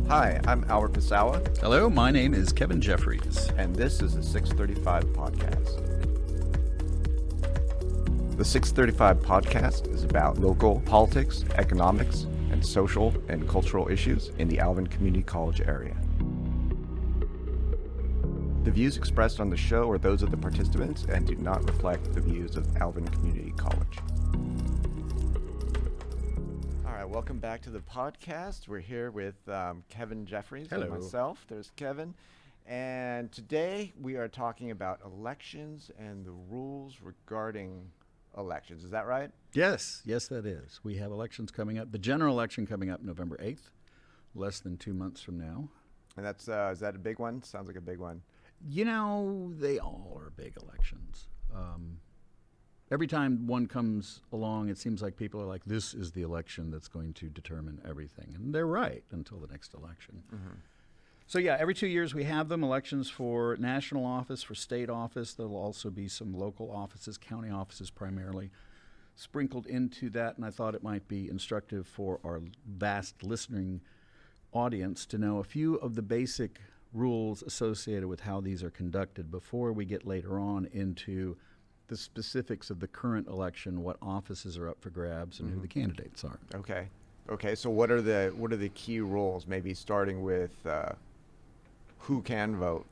Hi, I'm Alvin Pasaoa, Hello, my name is Kevin Jefferies. and this is the 635 Podcast. The 635 Podcast is about local politics, economics, and social and cultural issues in the Alvin Community College area. The views expressed on the show are those of the participants and do not reflect the views of Alvin Community College. All right, welcome back to the podcast. We're here with Kevin Jefferies and Hello. myself. There's Kevin. And today we are talking about elections and the rules regarding elections. Is that right? Yes, that is. We have elections coming up. The general election coming up November 8th, less than 2 months from now. And that's is that a big one? Sounds like a big one. You know, they all are big elections. Every time one comes along, it seems like people are like, this is the election that's going to determine everything. And they're right until the next election. Mm-hmm. So yeah, every 2 years we have them, elections for national office, for state office. There'll also be some local offices, county offices primarily, sprinkled into that. And I thought it might be instructive for our vast listening audience to know a few of the basic rules associated with how these are conducted before we get later on into the specifics of the current election, what offices are up for grabs, and who the candidates are. Okay. So what are the key rules? Maybe starting with who can vote.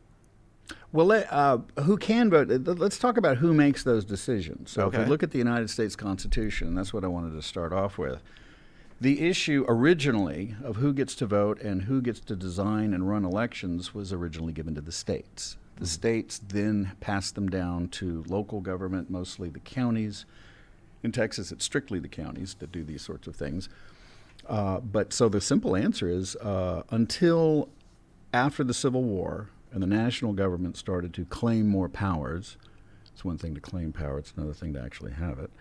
Well, who can vote? Let's talk about who makes those decisions. So if Okay. we look at the United States Constitution, that's what I wanted to start off with. The issue originally of who gets to vote and who gets to design and run elections was originally given to the states. The states then passed them down to local government, mostly the counties. In Texas, it's strictly the counties that do these sorts of things. But so the simple answer is until after the Civil War and the national government started to claim more powers, it's one thing to claim power, it's another thing to actually have it,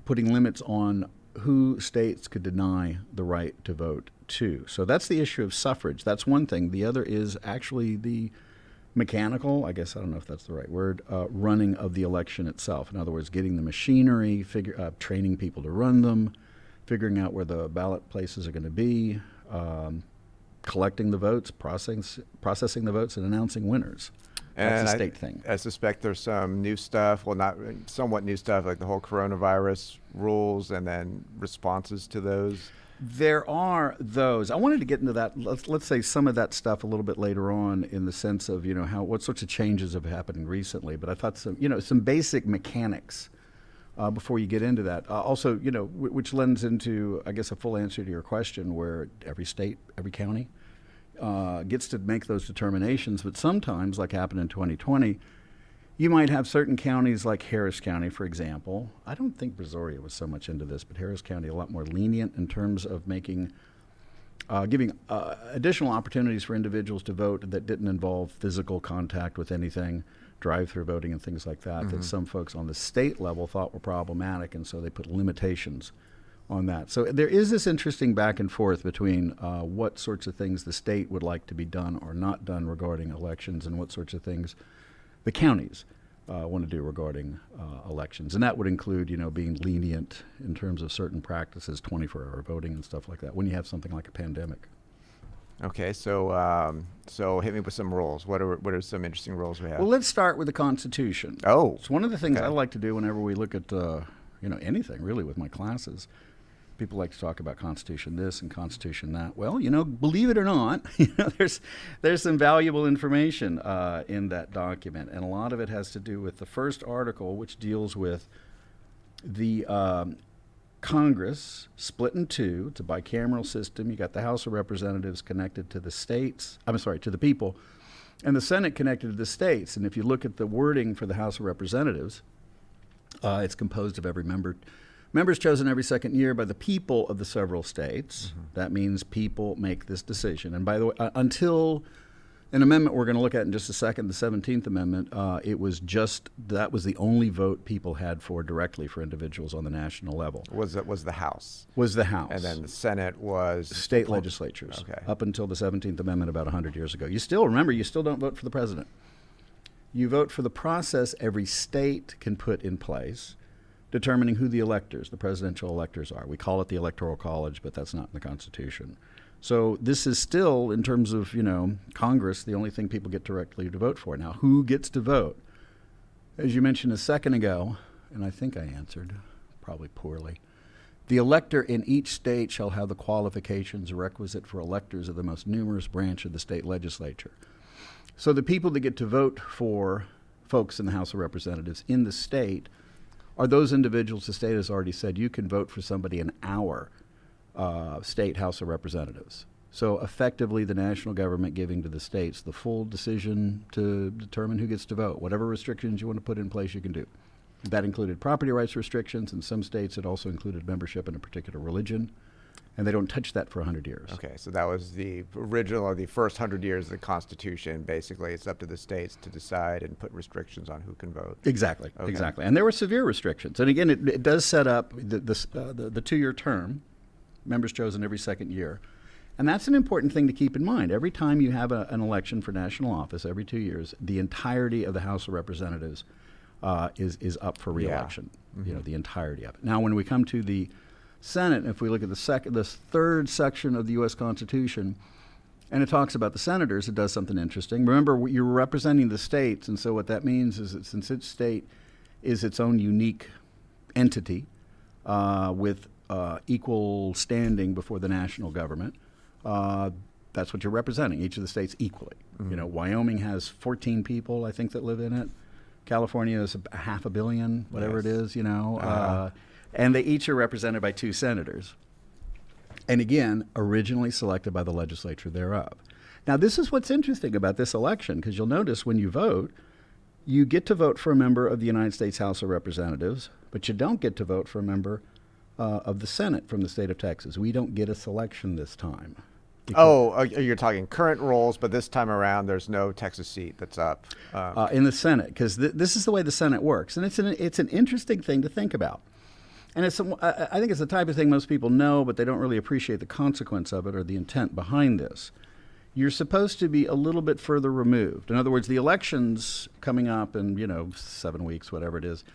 putting limits on who states could deny the right to vote to. So that's the issue of suffrage. That's one thing. The other is actually the mechanical, I guess I don't know if that's the right word, running of the election itself. In other words, getting the machinery, training people to run them, figuring out where the ballot places are going to be, collecting the votes, processing the votes, and announcing winners. That's a state thing. I suspect there's some new stuff, well, not somewhat new stuff, like the whole coronavirus rules and then responses to those. There are those. I wanted to get into that. Let's say some of that stuff a little bit later on, in the sense of what sorts of changes have happened recently. But I thought some basic mechanics before you get into that. Also, which lends into, I guess, a full answer to your question, where every state, every county gets to make those determinations. But sometimes, like happened in 2020, you might have certain counties like Harris County, for example. I don't think Brazoria was so much into this, but Harris County a lot more lenient in terms of giving additional opportunities for individuals to vote that didn't involve physical contact with anything, drive-through voting and things like that, that some folks on the state level thought were problematic, and so they put limitations on that. So there is this interesting back and forth between what sorts of things the state would like to be done or not done regarding elections, and what sorts of things the counties want to do regarding elections. And that would include, being lenient in terms of certain practices, 24-hour voting and stuff like that, when you have something like a pandemic. Okay, so hit me with some rules. What are some interesting rules we have? Well, let's start with the Constitution. Oh, It's one of the things okay. I like to do whenever we look at, anything really with my classes. People like to talk about Constitution this and Constitution that. Well, believe it or not, there's some valuable information in that document, and a lot of it has to do with the first article, which deals with the Congress split in two. It's a bicameral system. You got the House of Representatives connected to the states. To the people, and the Senate connected to the states. And if you look at the wording for the House of Representatives, it's composed of members chosen every second year by the people of the several states. That means people make this decision. And by the way, until an amendment we're going to look at in just a second, the 17th Amendment, that was the only vote people had directly for individuals on the national level. Was the House. Was the House. And then the Senate was state legislatures. Okay. Up until the 17th Amendment about 100 years ago. You still don't vote for the president. You vote for the process every state can put in place, determining who the presidential electors are. We call it the Electoral College, but that's not in the Constitution. So this is still, in terms of, Congress, the only thing people get directly to vote for. Now, who gets to vote? As you mentioned a second ago, and I think I answered, probably poorly, the elector in each state shall have the qualifications requisite for electors of the most numerous branch of the state legislature. So the people that get to vote for folks in the House of Representatives in the state are those individuals. The state has already said you can vote for somebody in our state House of Representatives. So effectively, the national government giving to the states the full decision to determine who gets to vote. Whatever restrictions you want to put in place, you can do. That included property rights restrictions. In some states, it also included membership in a particular religion. And they don't touch that for 100 years. Okay, so that was the original, or the first 100 years of the Constitution. Basically, it's up to the states to decide and put restrictions on who can vote. Exactly, Okay. exactly. And there were severe restrictions. And again, it does set up the 2-year term, members chosen every second year. And that's an important thing to keep in mind. Every time you have an election for national office, every 2 years, the entirety of the House of Representatives is up for re-election. Mm-hmm. The entirety of it. Now, when we come to the Senate, if we look at the third section of the U.S. Constitution, and it talks about the senators, it does something interesting. Remember, you're representing the states, and so what that means is that since each state is its own unique entity with equal standing before the national government, that's what you're representing, each of the states equally. Mm-hmm. Wyoming has 14 people, I think, that live in it. California is 500 million, whatever Yes. it is, and they each are represented by 2 senators. And again, originally selected by the legislature thereof. Now, this is what's interesting about this election, because you'll notice when you vote, you get to vote for a member of the United States House of Representatives, but you don't get to vote for a member of the Senate from the state of Texas. We don't get a selection this time. You're talking current rolls, but this time around, there's no Texas seat that's up. In the Senate, because this is the way the Senate works. And it's an interesting thing to think about. And I think it's the type of thing most people know, but they don't really appreciate the consequence of it or the intent behind this. You're supposed to be a little bit further removed. In other words, the elections coming up in, 7 weeks, whatever it is,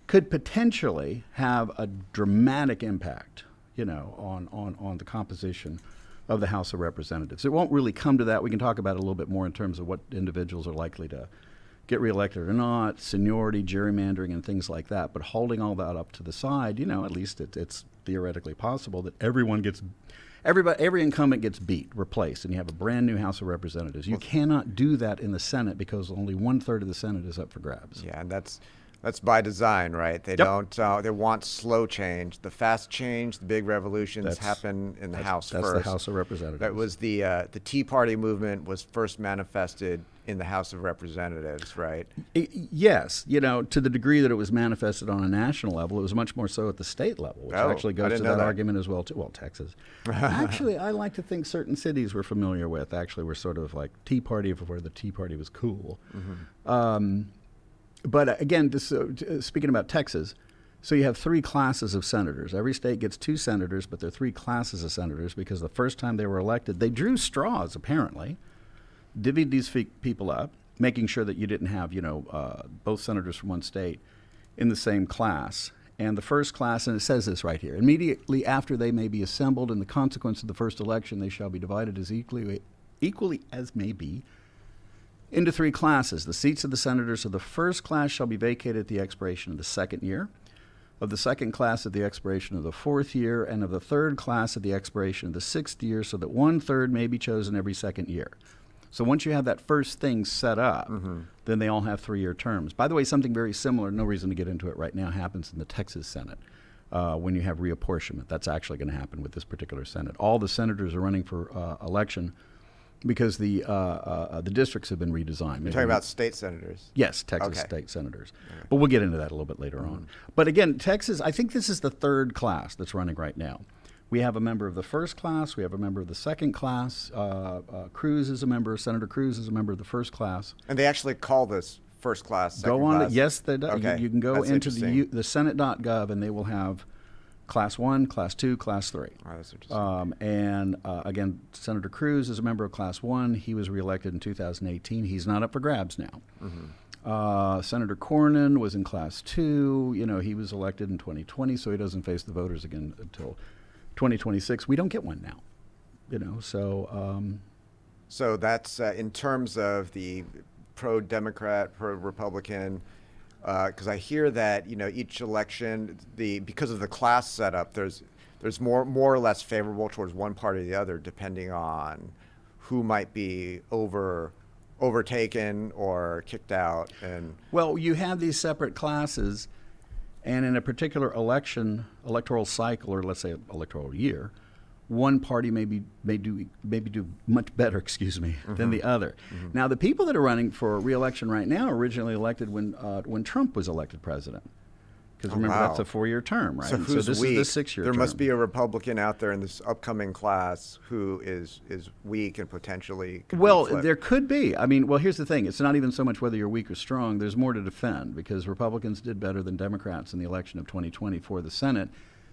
could potentially have a dramatic impact, on the composition of the House of Representatives. It won't really come to that. We can talk about it a little bit more in terms of what individuals are likely to get reelected or not, seniority, gerrymandering, and things like that. But holding all that up to the side, at least it's theoretically possible that every incumbent gets replaced, and you have a brand new House of Representatives. You cannot do that in the Senate because only 1/3 of the Senate is up for grabs. Yeah, and that's by design, right? They don't. They want slow change. The fast change, the big revolutions happen in the House first. That's the House of Representatives. That was the Tea Party movement was first manifested in the House of Representatives, right? Yes, to the degree that it was manifested on a national level, it was much more so at the state level, which actually goes to that argument as well, too. Well, Texas. Actually, I like to think certain cities we're familiar with actually were sort of like Tea Party before the Tea Party was cool. Mm-hmm. But again, speaking about Texas, so you have 3 classes of senators. Every state gets 2 senators, but there are 3 classes of senators because the first time they were elected, they drew straws, apparently, divvied these people up, making sure that you didn't have, both senators from one state in the same class. And the first class, and it says this right here, immediately after they may be assembled in the consequence of the first election, they shall be divided as equally as may be into 3 classes. The seats of the senators of the first class shall be vacated at the expiration of the second year, of the second class at the expiration of the 4th year, and of the third class at the expiration of the 6th year, so that 1/3 may be chosen every second year. So once you have that first thing set up, then they all have 3-year terms. By the way, something very similar, no reason to get into it right now, happens in the Texas Senate when you have reapportionment. That's actually going to happen with this particular Senate. All the senators are running for election because the districts have been redesigned. You're talking about state senators? Yes, Texas Okay. state senators. Okay. But we'll get into that a little bit later on. But again, Texas, I think this is the 3rd class that's running right now. We have a member of the first class. We have a member of the second class. Cruz is a member. Senator Cruz is a member of the first class. And they actually call this first class, second Go on. class? Yes, they do. Okay. You can go That's into interesting. the Senate.gov, and they will have Class 1, Class 2, Class 3. Oh, that's interesting. Again, Senator Cruz is a member of Class 1. He was reelected in 2018. He's not up for grabs now. Senator Cornyn was in Class 2. He was elected in 2020, so he doesn't face the voters again until 2026. We don't get one now. So that's in terms of the pro-Democrat, pro-Republican, because I hear that each election, because of the class setup, there's more or less favorable towards one party or the other, depending on who might be overtaken or kicked out. And well, you have these separate classes, and in a particular electoral cycle, or let's say electoral year, one party may do much better, than the other. Mm-hmm. Now, the people that are running for re-election right now are originally elected when Trump was elected president. Because remember, that's a 4-year term, right? So this weak? is the 6-year term. There must be a Republican out there in this upcoming class who is weak and potentially could be flipped. There could be. I mean, here's the thing. It's not even so much whether you're weak or strong. There's more to defend, because Republicans did better than Democrats in the election of 2020 for the Senate.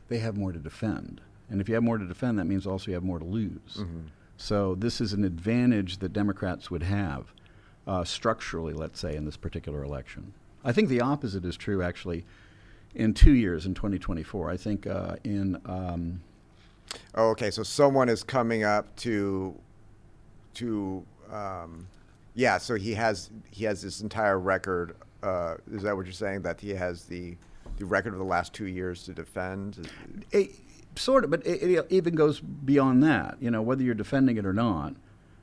They have more to defend. And if you have more to defend, that means also you have more to lose. Mm-hmm. So this is an advantage that Democrats would have structurally, let's say, in this particular election. I think the opposite is true, actually, in 2 years, in 2024. I think okay, so someone is coming up so he has this entire record. Is that what you're saying, that he has the record of the last 2 years to defend? Sort of, but it even goes beyond that. Whether you're defending it or not,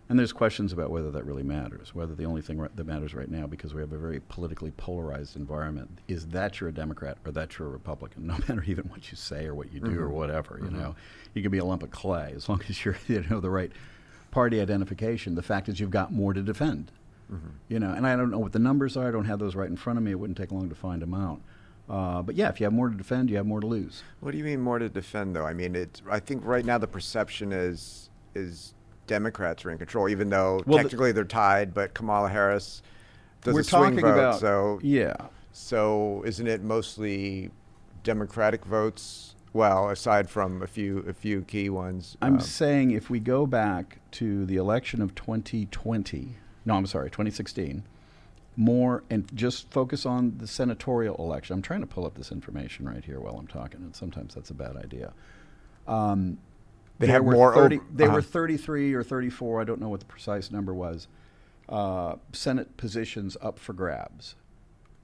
and there's questions about whether that really matters, whether the only thing that matters right now, because we have a very politically polarized environment, is that you're a Democrat or that you're a Republican, no matter even what you say or what you do, mm-hmm. or whatever. Mm-hmm. You can be a lump of clay as long as you're the right party identification. The fact is you've got more to defend. Mm-hmm. And I don't know what the numbers are. I don't have those right in front of me. It wouldn't take long to find them out. But yeah, if you have more to defend, you have more to lose. What do you mean more to defend, though? I mean, I think right now the perception is Democrats are in control, even though technically they're tied. But Kamala Harris does a swing vote, So isn't it mostly Democratic votes? Well, aside from a few key ones. I'm saying if we go back to the election of 2016. More, and just focus on the senatorial election. I'm trying to pull up this information right here while I'm talking, and sometimes that's a bad idea. They were 33 or 34, I don't know what the precise number was, Senate positions up for grabs.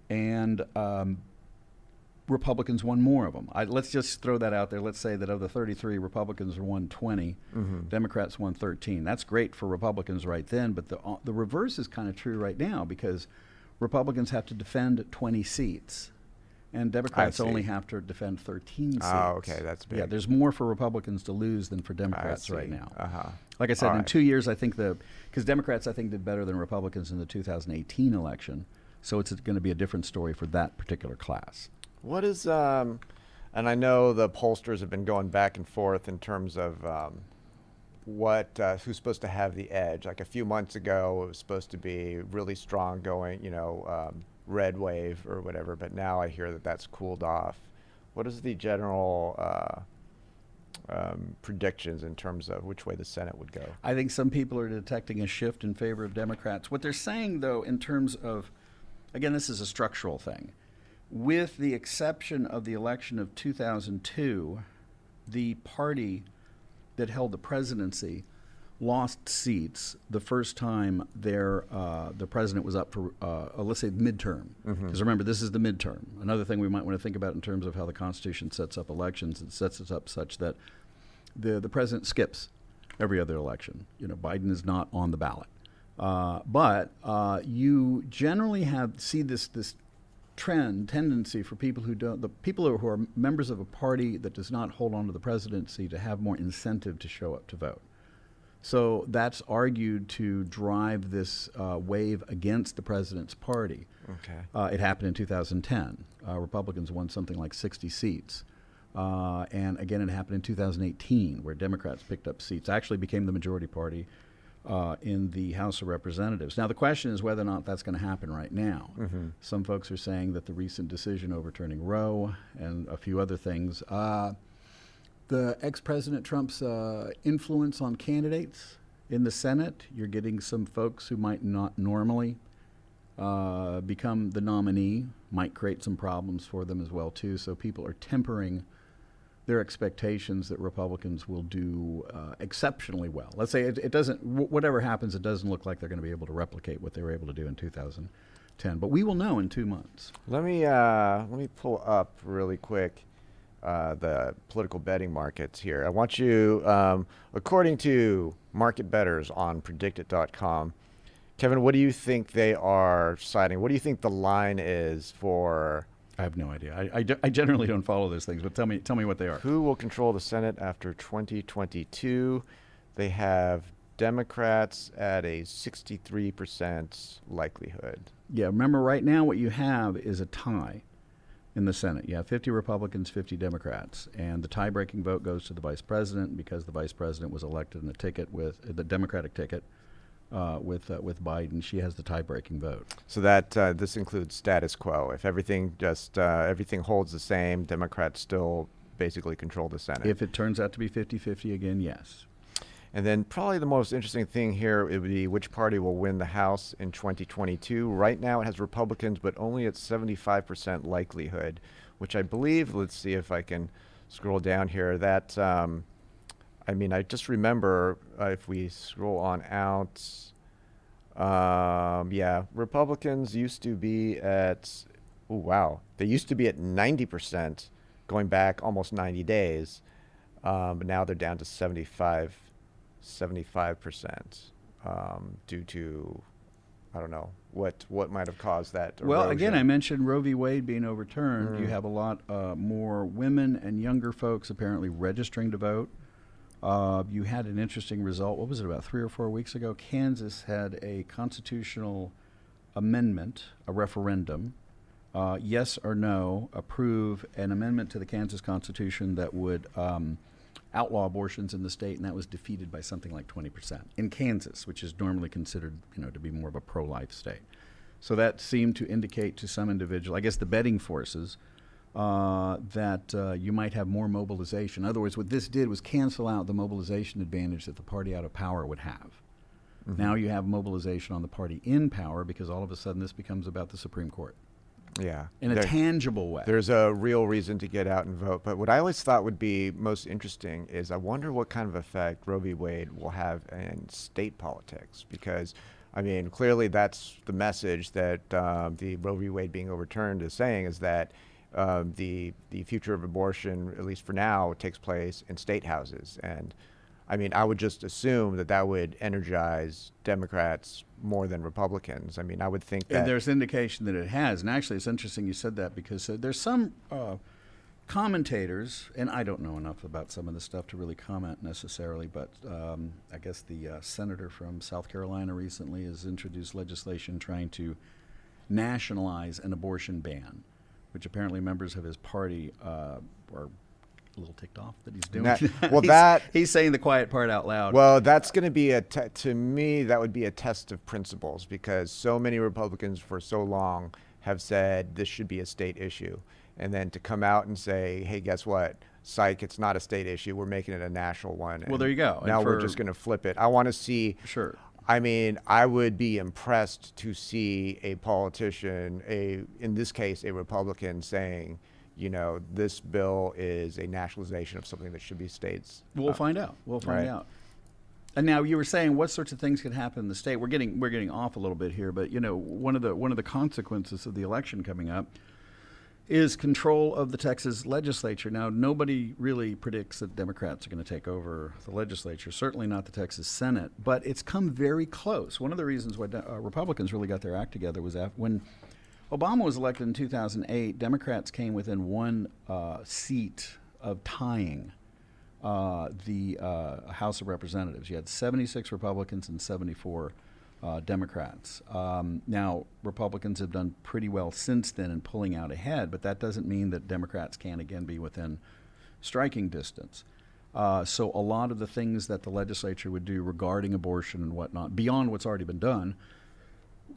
And Republicans won more of them. Let's just throw that out there. Let's say that of the 33, Republicans won 20, mm-hmm. Democrats won 13. That's great for Republicans right then, but the reverse is kind of true right now, because Republicans have to defend 20 seats, and Democrats only have to defend 13 seats. Oh, okay, that's big. Yeah, there's more for Republicans to lose than for Democrats right now. Uh-huh. Like I said, in 2 years, I think because Democrats, I think, did better than Republicans in the 2018 election, so it's going to be a different story for that particular class. What is, and I know the pollsters have been going back and forth in terms of who's supposed to have the edge. Like a few months ago, it was supposed to be really strong going, red wave or whatever, but now I hear that that's cooled off. What is the general predictions in terms of which way the Senate would go? I think some people are detecting a shift in favor of Democrats. What they're saying, though, in terms of, again, this is a structural thing. With the exception of the election of 2002, the party that held the presidency lost seats the first time the president was up for, let's say, midterm. Because mm-hmm. remember, this is the midterm. Another thing we might want to think about in terms of how the Constitution sets up elections, it sets it up such that the president skips every other election. Biden is not on the ballot. But you generally see this tendency for people who are members of a party that does not hold on to the presidency to have more incentive to show up to vote. So that's argued to drive this wave against the president's party. Okay. It happened in 2010. Republicans won something like 60 seats. And again, it happened in 2018, where Democrats picked up seats, actually became the majority party in the House of Representatives. Now, the question is whether or not that's going to happen right now. Mm-hmm. Some folks are saying that the recent decision overturning Roe and a few other things, the ex-President Trump's influence on candidates in the Senate, you're getting some folks who might not normally become the nominee, might create some problems for them as well, too. So people are tempering their expectations that Republicans will do exceptionally well. Let's say it doesn't, whatever happens, it doesn't look like they're going to be able to replicate what they were able to do in 2010. But we will know in 2 months. Let me pull up really quick the political betting markets here. I want you, according to market bettors on predictit.com, Kevin, what do you think they are citing? What do you think the line is for? I have no idea. I generally don't follow those things, but tell me what they are. Who will control the Senate after 2022? They have Democrats at a 63% likelihood. Yeah, remember right now what you have is a tie in the Senate. You have 50 Republicans, 50 Democrats, and the tie-breaking vote goes to the vice president because the vice president was elected in the ticket with the Democratic ticket. With Biden, she has the tie-breaking vote. So that this includes status quo. If everything holds the same, Democrats still basically control the Senate. If it turns out to be 50-50 again, yes. And then probably the most interesting thing here would be which party will win the House in 2022. Right now it has Republicans, but only at 75% likelihood, which I believe, let's see if I can scroll down here, that I mean, I just remember if we scroll on out, yeah, Republicans used to be at, oh, wow, they used to be at 90% going back almost 90 days, but now they're down to 75% due to, I don't know, what might have caused that erosion. Well, again, I mentioned Roe v. Wade being overturned. You have a lot more women and younger folks apparently registering to vote. You had an interesting result. What was it, about 3 or 4 weeks ago? Kansas had a constitutional amendment, a referendum, yes or no, approve an amendment to the Kansas Constitution that would outlaw abortions in the state, and that was defeated by something like 20% in Kansas, which is normally considered, to be more of a pro-life state. So that seemed to indicate to some individual, I guess the betting forces, that you might have more mobilization. In other words, what this did was cancel out the mobilization advantage that the party out of power would have. Mm-hmm. Now you have mobilization on the party in power because all of a sudden this becomes about the Supreme Court. Yeah. In a tangible way. There's a real reason to get out and vote. But what I always thought would be most interesting is I wonder what kind of effect Roe v. Wade will have in state politics. Because, I mean, clearly that's the message that the Roe v. Wade being overturned is saying, is that the future of abortion, at least for now, takes place in state houses. And I mean, I would just assume that would energize Democrats more than Republicans. I mean, I would think that... And there's indication that it has. And actually, it's interesting you said that because there's some commentators, and I don't know enough about some of this stuff to really comment necessarily, but I guess the senator from South Carolina recently has introduced legislation trying to nationalize an abortion ban, which apparently members of his party are a little ticked off that he's doing. He's saying the quiet part out loud. Well, that's going to be to me, that would be a test of principles, because so many Republicans for so long have said this should be a state issue. And then to come out and say, hey, guess what? Psych, it's not a state issue. We're making it a national one. Well, there you go. Now we're just going to flip it. I want to see. Sure. I mean, I would be impressed to see a politician, in this case, a Republican, saying, this bill is a nationalization of something that should be states. We'll find out. We'll find out. And now you were saying what sorts of things could happen in the state. We're getting off a little bit here, but one of the consequences of the election coming up is control of the Texas legislature. Now, nobody really predicts that Democrats are going to take over the legislature, certainly not the Texas Senate, but it's come very close. One of the reasons why Republicans really got their act together was when Obama was elected in 2008, Democrats came within one seat of tying the House of Representatives. You had 76 Republicans and 74 Democrats. Now, Republicans have done pretty well since then in pulling out ahead, but that doesn't mean that Democrats can't again be within striking distance. So a lot of the things that the legislature would do regarding abortion and whatnot, beyond what's already been done,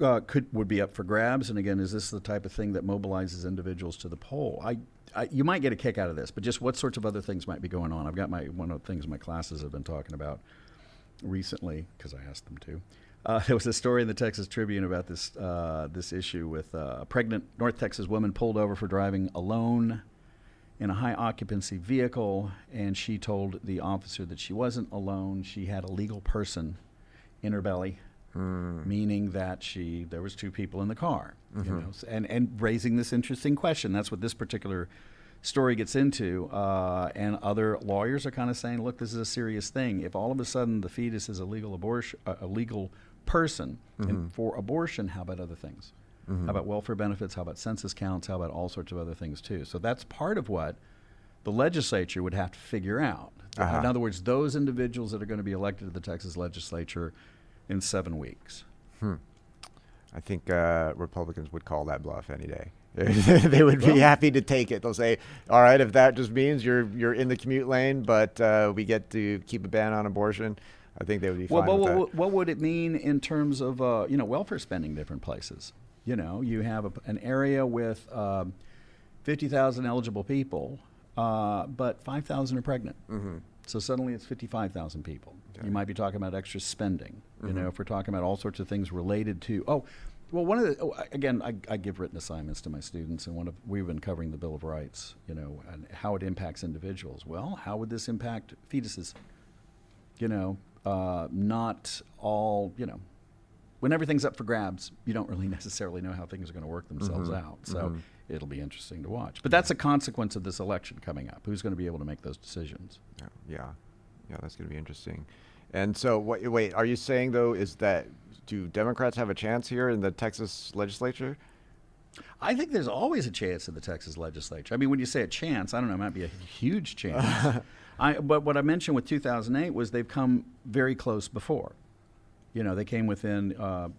would be up for grabs. And again, is this the type of thing that mobilizes individuals to the poll? You might get a kick out of this, but just what sorts of other things might be going on? I've got one of the things my classes have been talking about recently, because I asked them to. There was a story in the Texas Tribune about this issue with a pregnant North Texas woman pulled over for driving alone in a high occupancy vehicle, and she told the officer that she wasn't alone. She had a legal person in her belly, meaning that there was two people in the car. You know, and raising this interesting question. That's what this particular story gets into. And other lawyers are kind of saying, look, this is a serious thing. If all of a sudden the fetus is a legal person, and for abortion, how about other things? How about welfare benefits? How about census counts? How about all sorts of other things too? So that's part of what the legislature would have to figure out. In other words, those individuals that are going to be elected to the Texas legislature in 7 weeks. I think Republicans would call that bluff any day. They would be happy to take it. They'll say, all right, if that just means you're in the commute lane, but we get to keep a ban on abortion, I think they would be fine with that. What would it mean in terms of welfare spending different places? You know, you have an area with 50,000 eligible people, but 5,000 are pregnant. So suddenly it's 55,000 people. Okay. You might be talking about extra spending. You know, if we're talking about all sorts of things related to, again, I give written assignments to my students, and we've been covering the Bill of Rights, you know, and how it impacts individuals. Well, how would this impact fetuses? You know, not all, you know, when everything's up for grabs, you don't really necessarily know how things are going to work themselves out. So it'll be interesting to watch. But that's a consequence of this election coming up. Who's going to be able to make those decisions? Yeah, that's going to be interesting. And so, wait, are you saying, though, do Democrats have a chance here in the Texas legislature? I think there's always a chance in the Texas legislature. I mean, when you say a chance, I don't know, it might be a huge chance. But what I mentioned with 2008 was they've come very close before. You know, they came within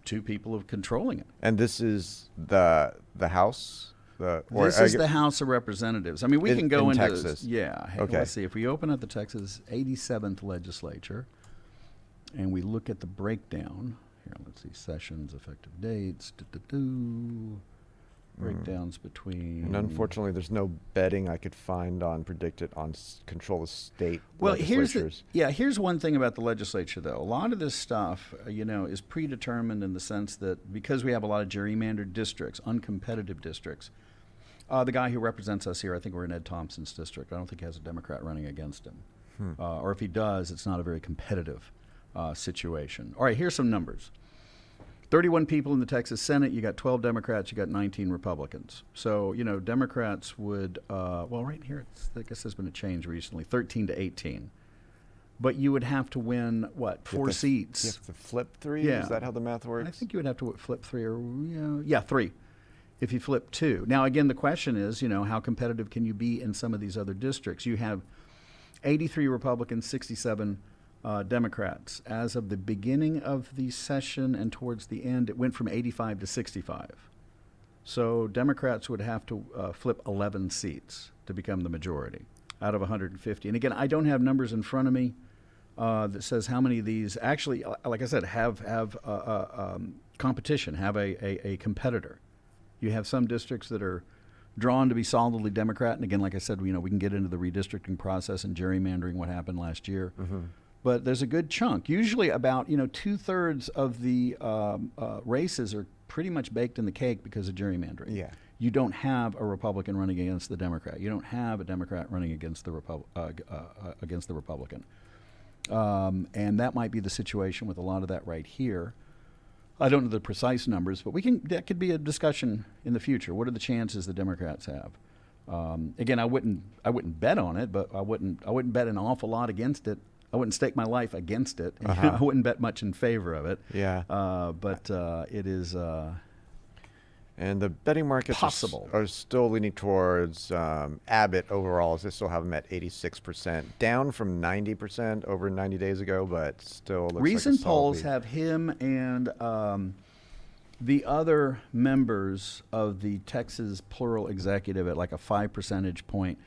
2 people of controlling it. And this is the House? This is the House of Representatives. I mean, we can go into Texas. Yeah. Hey, okay. Let's see. If we open up the Texas 87th legislature and we look at the breakdown, here, let's see, sessions, effective dates, breakdowns between. And unfortunately, there's no betting I could find on predicted on control of state legislatures. Here's one thing about the legislature, though. A lot of this stuff, is predetermined in the sense that because we have a lot of gerrymandered districts, uncompetitive districts. The guy who represents us here, I think we're in Ed Thompson's district. I don't think he has a Democrat running against him. Or if he does, it's not a very competitive situation. All right, here's some numbers. 31 people in the Texas Senate. You got 12 Democrats. You got 19 Republicans. So, Democrats would, right here, I guess there's been a change recently, 13 to 18. But you would have to win, 4 seats? You have to flip 3? Yeah. Is that how the math works? I think you would have to flip 3 or, 3 if you flip 2. Now, again, the question is, how competitive can you be in some of these other districts? You have 83 Republicans, 67 Democrats. As of the beginning of the session and towards the end, it went from 85 to 65. So Democrats would have to flip 11 seats to become the majority out of 150. And again, I don't have numbers in front of me that says how many of these actually, like I said, have competition, have a competitor. You have some districts that are drawn to be solidly Democrat. And again, like I said, we can get into the redistricting process and gerrymandering, what happened last year. But there's a good chunk. Usually about 2/3 of the races are pretty much baked in the cake because of gerrymandering. Yeah. You don't have a Republican running against the Democrat. You don't have a Democrat running against the Republican. And that might be the situation with a lot of that right here. I don't know the precise numbers, but that could be a discussion in the future. What are the chances the Democrats have? Again, I wouldn't bet on it, but I wouldn't bet an awful lot against it. I wouldn't stake my life against it. I wouldn't bet much in favor of it. Yeah. But it is and the betting markets possible. Are still leaning towards Abbott overall. They still have him at 86%, down from 90% over 90 days ago, but still looks recent like polls have him and the other members of the Texas plural executive at like a 5 percentage point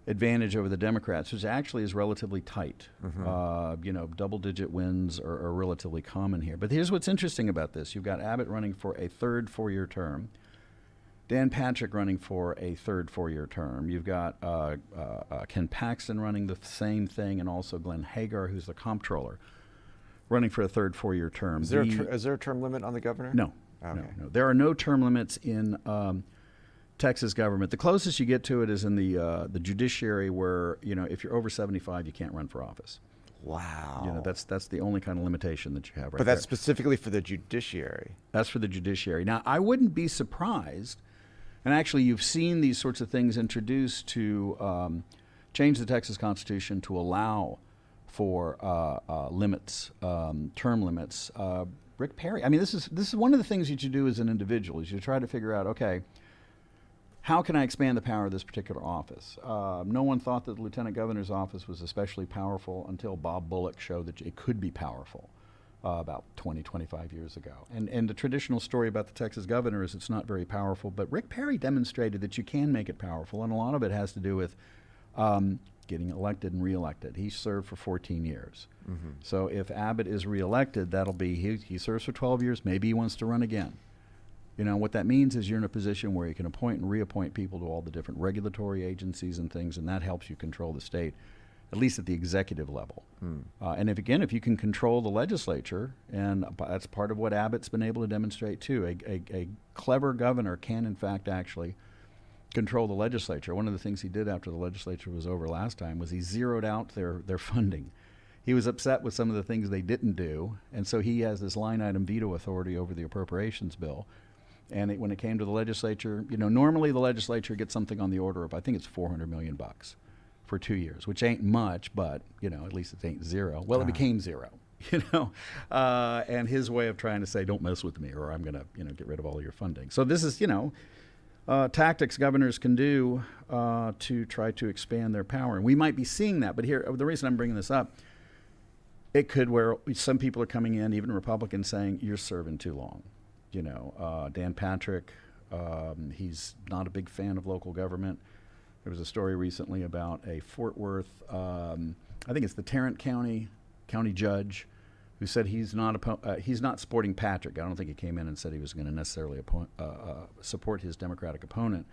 advantage over the Democrats, which actually is relatively tight. Double-digit wins are relatively common here. But here's what's interesting about this. You've got Abbott running for a third 4-year term. Dan Patrick running for a third 4-year term. You've got Ken Paxton running the same thing, and also Glenn Hagar, who's the comptroller, running for a third 4-year term. Is there a term limit on the governor? No. Okay. No. There are no term limits in Texas government. The closest you get to it is in the judiciary, where if you're over 75, you can't run for office. Wow. That's the only kind of limitation that you have right But that's there. specifically for the judiciary. That's for the judiciary. Now, I wouldn't be surprised, and actually you've seen these sorts of things introduced to change the Texas Constitution to allow for limits, term limits. Rick Perry, I mean, this is one of the things that you do as an individual, is you try to figure out, okay, how can I expand the power of this particular office? No one thought that the lieutenant governor's office was especially powerful until Bob Bullock showed that it could be powerful about 20, 25 years ago. And the traditional story about the Texas governor is it's not very powerful, but Rick Perry demonstrated that you can make it powerful, and a lot of it has to do with getting elected and reelected. He served for 14 years. Mm-hmm. So if Abbott is reelected, that'll be, he serves for 12 years, maybe he wants to run again. What that means is you're in a position where you can appoint and reappoint people to all the different regulatory agencies and things, and that helps you control the state, at least at the executive level. And if you can control the legislature, and that's part of what Abbott's been able to demonstrate too, a clever governor can in fact actually control the legislature. One of the things he did after the legislature was over last time was he zeroed out their funding. He was upset with some of the things they didn't do, and so he has this line item veto authority over the appropriations bill. And when it came to the legislature, normally the legislature gets something on the order of, I think it's $400 million for 2 years, which ain't much, but at least it ain't zero. Well, it became zero, and his way of trying to say, don't mess with me, or I'm going to get rid of all of your funding. So this is tactics governors can do to try to expand their power, and we might be seeing that. But here, the reason I'm bringing this up, it could where some people are coming in, even Republicans, saying you're serving too long. Dan Patrick, he's not a big fan of local government. There was a story recently about a Fort Worth, I think it's the Tarrant County judge, who said he's not supporting Patrick. I don't think he came in and said he was going to necessarily support his Democratic opponent.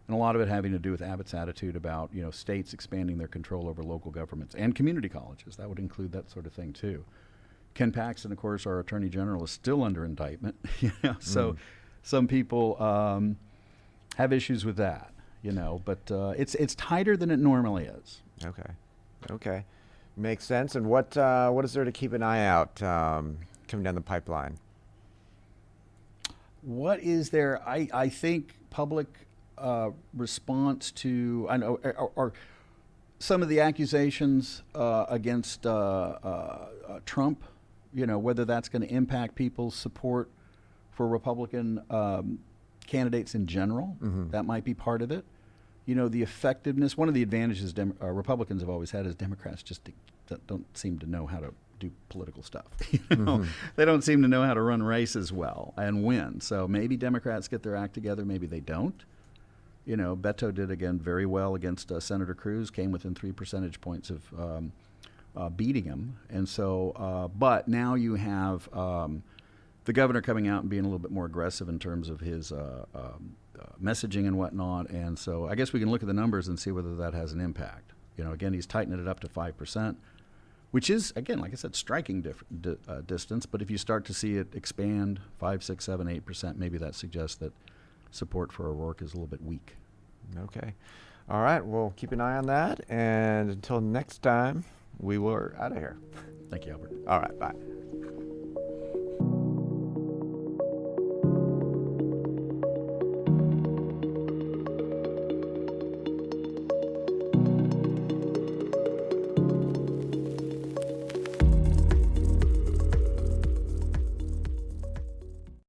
And a lot of it having to do with Abbott's attitude about states expanding their control over local governments and community colleges. That would include that sort of thing too. Ken Paxton, of course, our Attorney General, is still under indictment. So some people have issues with that, but it's tighter than it normally is. Okay, makes sense. And what is there to keep an eye out coming down the pipeline? What is there? I think public response to or some of the accusations against Trump. Whether that's going to impact people's support for Republican candidates in general. Mm-hmm. That might be part of it. The effectiveness. One of the advantages Republicans have always had is Democrats just don't seem to know how to do political stuff. Mm-hmm. They don't seem to know how to run races well and win. So maybe Democrats get their act together, maybe they don't. Beto did, again, very well against Senator Cruz, came within 3 percentage points of beating him. And so, but now you have the governor coming out and being a little bit more aggressive in terms of his messaging and whatnot. And so I guess we can look at the numbers and see whether that has an impact. Again, he's tightening it up to 5%, which is, again, like I said, striking distance. But if you start to see it expand 5, 6, 7, 8%, maybe that suggests that support for O'Rourke is a little bit weak. Okay. All right. We'll keep an eye on that. And until next time, we were out of here. Thank you, Albert. All right. Bye.